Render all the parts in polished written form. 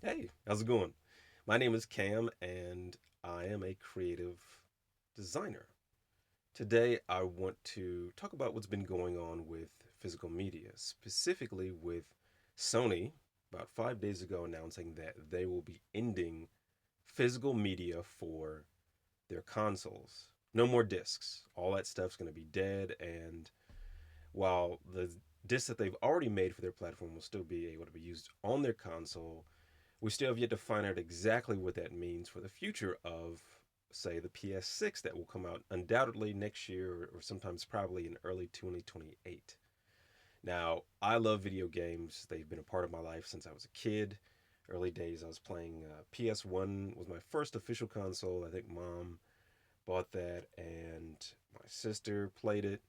Hey, how's it going? My name is Cam and I am a creative designer. Today, I want to talk about what's been going on with physical media, specifically with Sony about 5 days ago announcing that they will be ending physical media for their consoles. No more discs. All that stuff's going to be dead. And while the discs that they've already made for their platform will still be able to be used on their console, we still have yet to find out exactly what that means for the future of, say, the PS6 that will come out undoubtedly next year or sometimes probably in early 2028. Now, I love video games. They've been a part of my life since I was a kid. Early days, I was playing PS1 was my first official console. I think mom bought that, and my sister played it.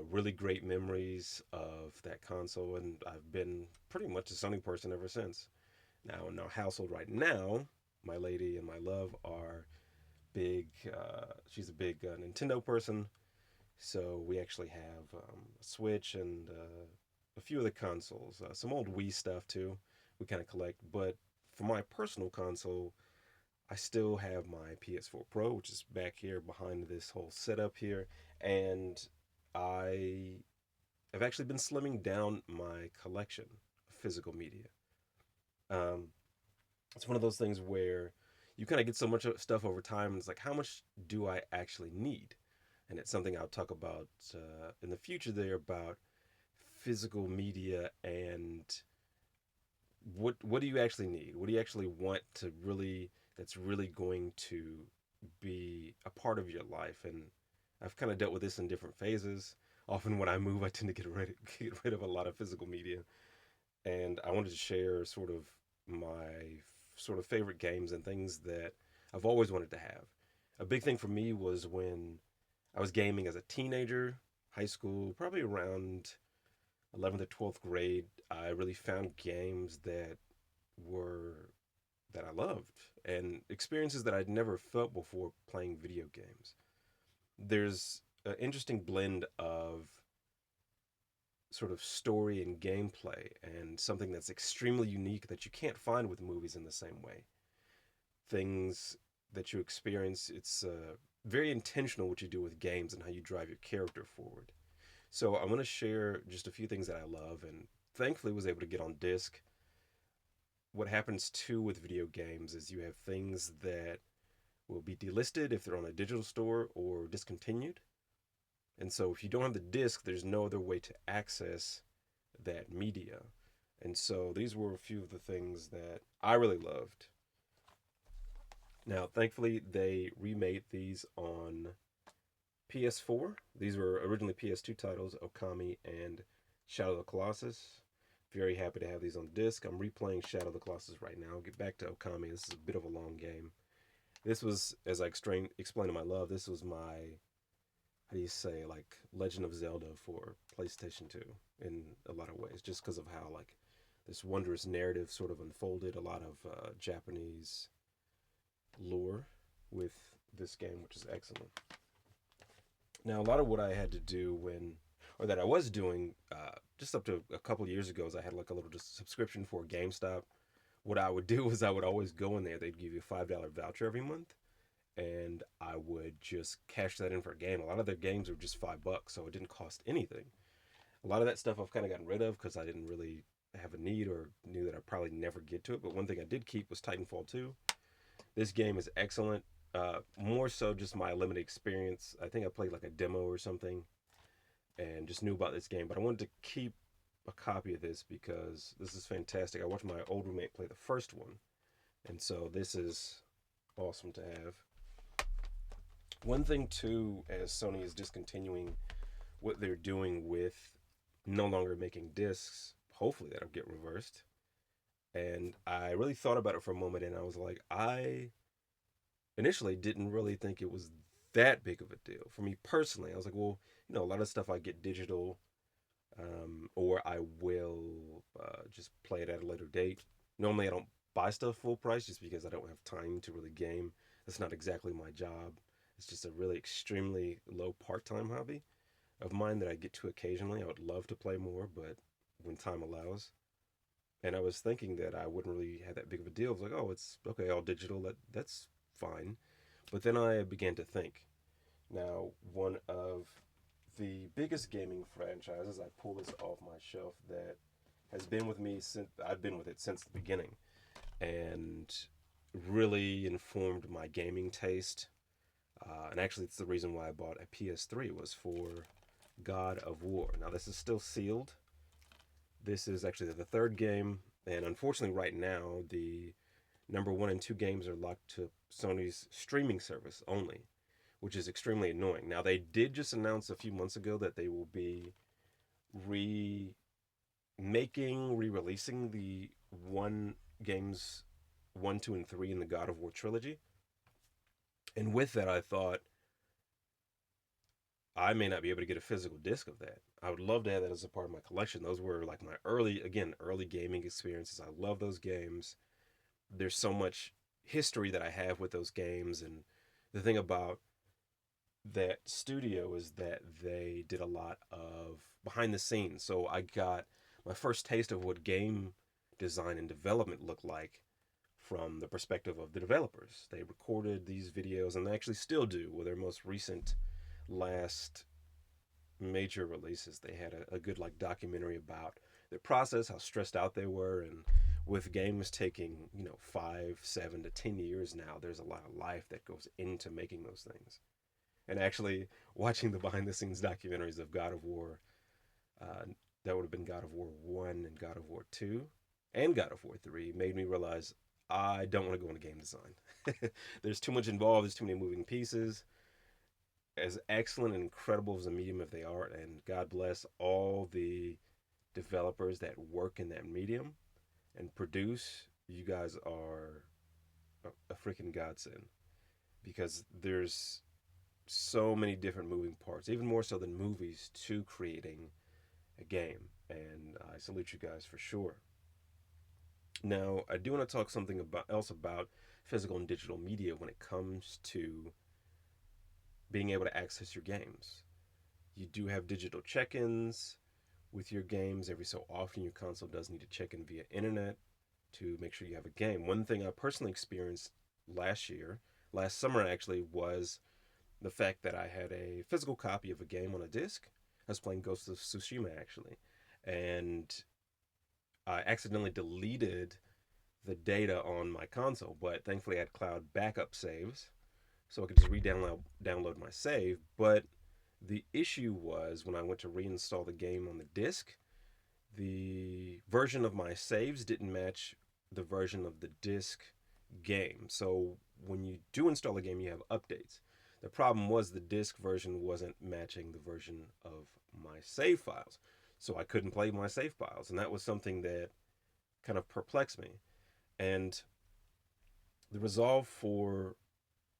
Really great memories of that console, and I've been pretty much a Sony person ever since. Now, in our household right now, my lady and my love are big. She's a big Nintendo person, so we actually have a Switch and a few of the consoles, some old Wii stuff too. We kind of collect, but for my personal console, I still have my PS4 Pro, which is back here behind this whole setup here, and I have actually been slimming down my collection of physical media. Um, it's one of those things where you kind of get so much stuff over time, and it's like, how much do I actually need? And it's something I'll talk about in the future there about physical media and what do you actually need? What do you actually want to really that's really going to be a part of your life? And I've kind of dealt with this in different phases. Often when I move, I tend to get rid of a lot of physical media, and I wanted to share sort of my sort of favorite games and things that I've always wanted to have. A big thing for me was when I was gaming as a teenager, high school, probably around 11th or 12th grade. I really found games were that I loved and experiences that I'd never felt before playing video games. There's an interesting blend of sort of story and gameplay and something that's extremely unique that you can't find with movies in the same way. Things that you experience, it's very intentional what you do with games and how you drive your character forward. So I want to share just a few things that I love and thankfully was able to get on disc. What happens too with video games is you have things that will be delisted if they're on a digital store or discontinued. And so if you don't have the disc, there's no other way to access that media. And so these were a few of the things that I really loved. Now, thankfully, they remade these on PS4. These were originally PS2 titles, Okami and Shadow of the Colossus. Very happy to have these on disc. I'm replaying Shadow of the Colossus right now. I'll get back to Okami. This is a bit of a long game. This was, as I explained to my love, this was my, how do you say, like Legend of Zelda for PlayStation 2 in a lot of ways, just because of how, like, this wondrous narrative sort of unfolded, a lot of Japanese lore with this game, which is excellent. Now, a lot of what I had to do or that I was doing, just up to a couple years ago, is I had like a little just subscription for GameStop. What I would do is I would always go in there. They'd give you a $5 voucher every month, and I would just cash that in for a game. A lot of their games were just $5, so it didn't cost anything. A lot of that stuff I've kind of gotten rid of because I didn't really have a need or knew that I'd probably never get to it. But one thing I did keep was Titanfall 2. This game is excellent. More so just my limited experience. I think I played like a demo or something and just knew about this game, but I wanted to keep a copy of this because this is fantastic. I watched my old roommate play the first one, and so this is awesome to have. One thing too, as Sony is discontinuing what they're doing with no longer making discs, hopefully that'll get reversed. And I really thought about it for a moment, and I was like, I initially didn't really think it was that big of a deal for me personally. I was like, well, a lot of stuff I get digital, or I will just play it at a later date. Normally, I don't buy stuff full price just because I don't have time to really game. That's not exactly my job. It's just a really extremely low part time hobby of mine that I get to occasionally. I would love to play more, but when time allows. And I was thinking that I wouldn't really have that big of deal. I was like, oh, it's okay, all digital. That's fine. But then I began to think. Now, one of the biggest gaming franchises, I pull this off my shelf, that has been with me since I've been with it since the beginning, and really informed my gaming taste. And actually, it's the reason why I bought a PS3 was for God of War. Now, this is still sealed. This is actually the third game, and unfortunately, right now, the number one and two games are locked to Sony's streaming service only, which is extremely annoying. Now, they did just announce a few months ago that they will be re-releasing the one games one, two, and three in the God of War trilogy. And with that, I thought I may not be able to get a physical disc of that. I would love to have that as a part of my collection. Those were like my early gaming experiences. I love those games. There's so much history that I have with those games. And the thing about that studio is that they did a lot of behind the scenes. So I got my first taste of what game design and development looked like from the perspective of the developers. They recorded these videos, and they actually still do. With their most recent last major releases, they had a good like documentary about their process, how stressed out they were, and with games taking 5, 7 to 10 years now, there's a lot of life that goes into making those things. And actually, watching the behind the scenes documentaries of God of War, uh, that would have been God of War 1 and God of War 2 and God of War 3, made me realize I don't want to go into game design. There's too much involved, there's too many moving pieces. As excellent and incredible as a medium if they are, and God bless all the developers that work in that medium and produce, you guys are a freaking godsend, because there's so many different moving parts, even more so than movies, to creating a game. And I salute you guys for sure. Now, I do want to talk something about physical and digital media when it comes to being able to access your games. You do have digital check-ins with your games. Every so often, your console does need to check in via internet to make sure you have a game. One thing I personally experienced last summer actually, was the fact that I had a physical copy of a game on a disc. I was playing Ghost of Tsushima actually, and I accidentally deleted the data on my console, but thankfully I had cloud backup saves, so I could just re-download my save. But the issue was when I went to reinstall the game on the disc, the version of my saves didn't match the version of the disc game. So when you do install a game, you have updates. The problem was the disc version wasn't matching the version of my save files. So I couldn't play my save files. And that was something that kind of perplexed me. And the resolve for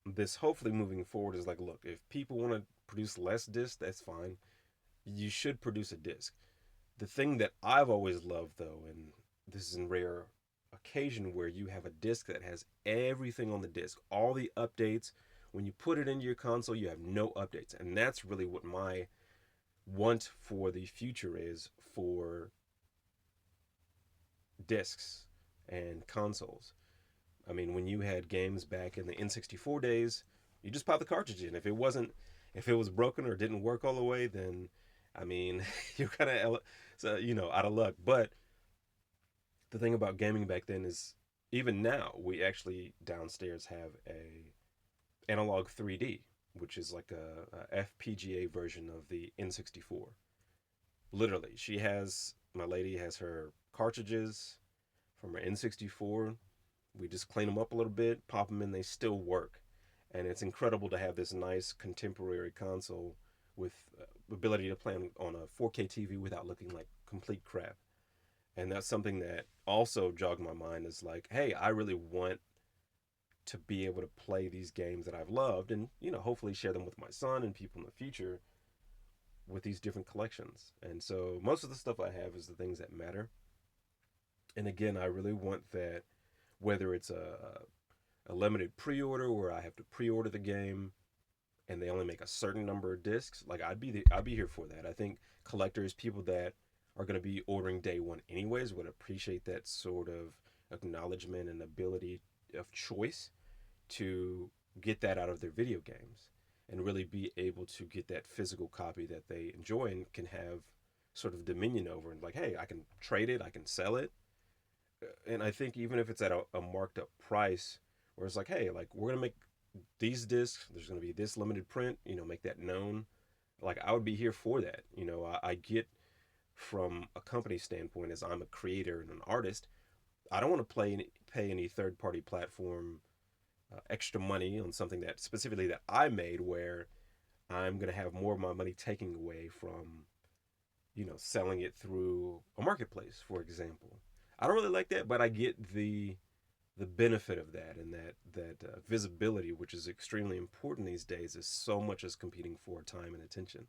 this, hopefully moving forward, is like, look, if people want to produce less discs, that's fine. You should produce a disc. The thing that I've always loved, though, and this is in rare occasion where you have a disc that has everything on the disc, all the updates. When you put it into your console, you have no updates. And that's really what my want for the future is for discs and consoles. I mean, when you had games back in the N64 days, you just pop the cartridge in. If it was broken or didn't work all the way, then I mean, you're kind of out of luck. But the thing about gaming back then is, even now, we actually downstairs have a analog 3D, which is like a FPGA version of the N64. Literally, my lady has her cartridges from her N64. We just clean them up a little bit, pop them in, they still work. And it's incredible to have this nice contemporary console with ability to play on a 4K TV without looking like complete crap. And that's something that also jogged my mind, is like, hey, I really want to be able to play these games that I've loved, and hopefully share them with my son and people in the future with these different collections. And so most of the stuff I have is the things that matter. And again, I really want that, whether it's a limited pre-order where I have to pre-order the game and they only make a certain number of discs, like I'd be here for that. I think collectors, people that are going to be ordering day one anyways, would appreciate that sort of acknowledgement and ability of choice to get that out of their video games and really be able to get that physical copy that they enjoy and can have sort of dominion over, and like, hey, I can trade it, I can sell it. And I think even if it's at a marked up price, where it's like, hey, like we're gonna make these discs, there's gonna be this limited print, make that known. Like I would be here for that. I get from a company standpoint, as I'm a creator and an artist, I don't want to pay any third party platform extra money on something that specifically that I made, where I'm gonna have more of my money taken away from selling it through a marketplace, for example. I don't really like that, but I get the benefit of that, and that visibility, which is extremely important these days, is so much as competing for time and attention.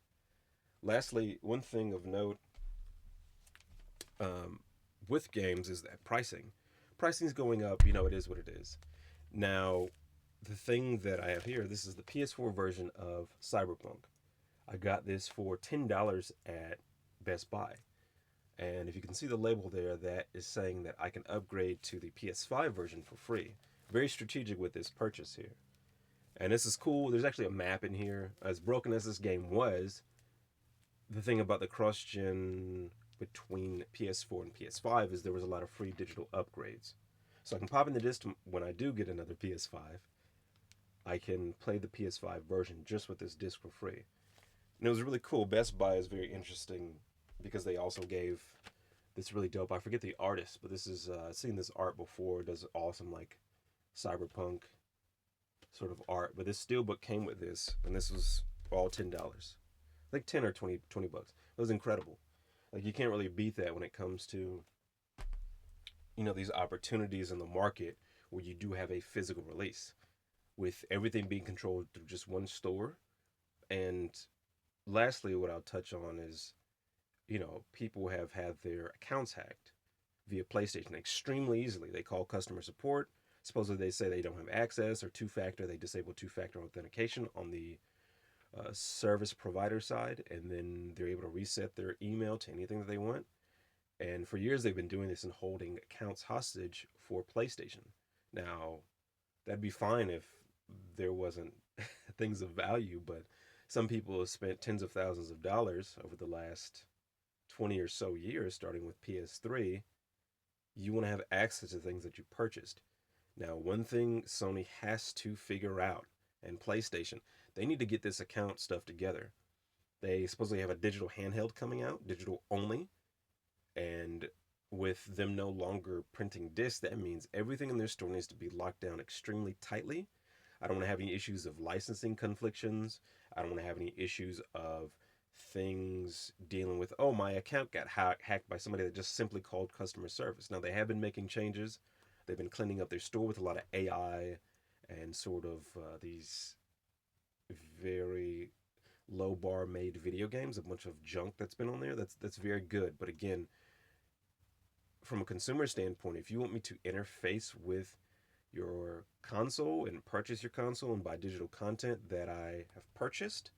Lastly, one thing of note um, with games is that pricing is going up. It is what it is. Now, the thing that I have here, this is the PS4 version of Cyberpunk. I got this for $10 at Best Buy. And if you can see the label there, that is saying that I can upgrade to the PS5 version for free. Very strategic with this purchase here. And this is cool. There's actually a map in here. As broken as this game was, the thing about the cross gen between PS4 and PS5 is there was a lot of free digital upgrades. So I can pop in the disc when I do get another PS5. I can play the PS5 version just with this disc for free. And it was really cool. Best Buy is very interesting because they also gave this really dope. I forget the artist, but this is I've seen this art before. It does awesome like cyberpunk sort of art. But this steelbook came with this, and this was all $10, like 10 or 20 bucks. It was incredible. Like you can't really beat that when it comes to these opportunities in the market where you do have a physical release with everything being controlled through just one store. And lastly, what I'll touch on is people have had their accounts hacked via PlayStation extremely easily. They call customer support. Supposedly, they say they don't have access or two factor. They disable two factor authentication on the service provider side, and then they're able to reset their email to anything that they want. And for years, they've been doing this and holding accounts hostage for PlayStation. Now, that'd be fine if there wasn't things of value, but some people have spent tens of thousands of dollars over the last 20 or so years, starting with PS3. You want to have access to things that you purchased. Now, one thing Sony has to figure out, and PlayStation, they need to get this account stuff together. They supposedly have a digital handheld coming out, digital only, and with them no longer printing discs, that means everything in their store needs to be locked down extremely tightly. I don't want to have any issues of licensing conflictions. I don't want to have any issues of things dealing with, oh, my account got hacked by somebody that just simply called customer service. Now, they have been making changes. They've been cleaning up their store with a lot of AI and sort of these very low bar made video games, a bunch of junk that's been on there. That's very good. But again, from a consumer standpoint, if you want me to interface with your console and purchase your console and buy digital content that I have purchased,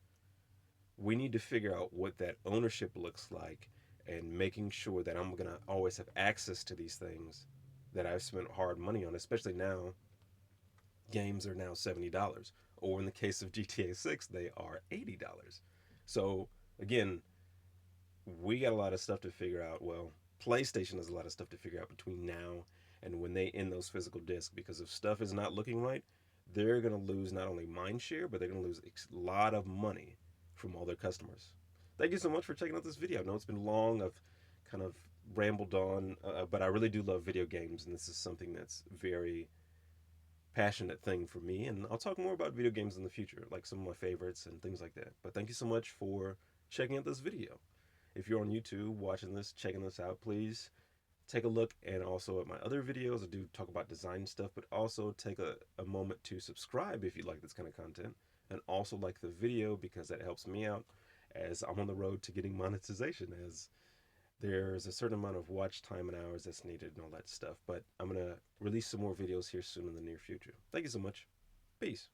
we need to figure out what that ownership looks like and making sure that I'm going to always have access to these things that I've spent hard money on, especially now. Games are now $70, or in the case of GTA 6, they are $80. So, again, we got a lot of stuff to figure out. Well, PlayStation has a lot of stuff to figure out between now and when they end those physical discs, because if stuff is not looking right, they're going to lose not only mind share, but they're going to lose a lot of money from all their customers. Thank you so much for checking out this video. I know it's been long. I've kind of rambled on, but I really do love video games, and this is something that's very passionate thing for me. And I'll talk more about video games in the future, like some of my favorites and things like that. But thank you so much for checking out this video. If you're on YouTube watching this, checking this out, please take a look, and also at my other videos. I do talk about design stuff, but also take a moment to subscribe if you like this kind of content, and also like the video because that helps me out as I'm on the road to getting monetization, as there's a certain amount of watch time and hours that's needed and all that stuff. But I'm going to release some more videos here soon in the near future. Thank you so much. Peace.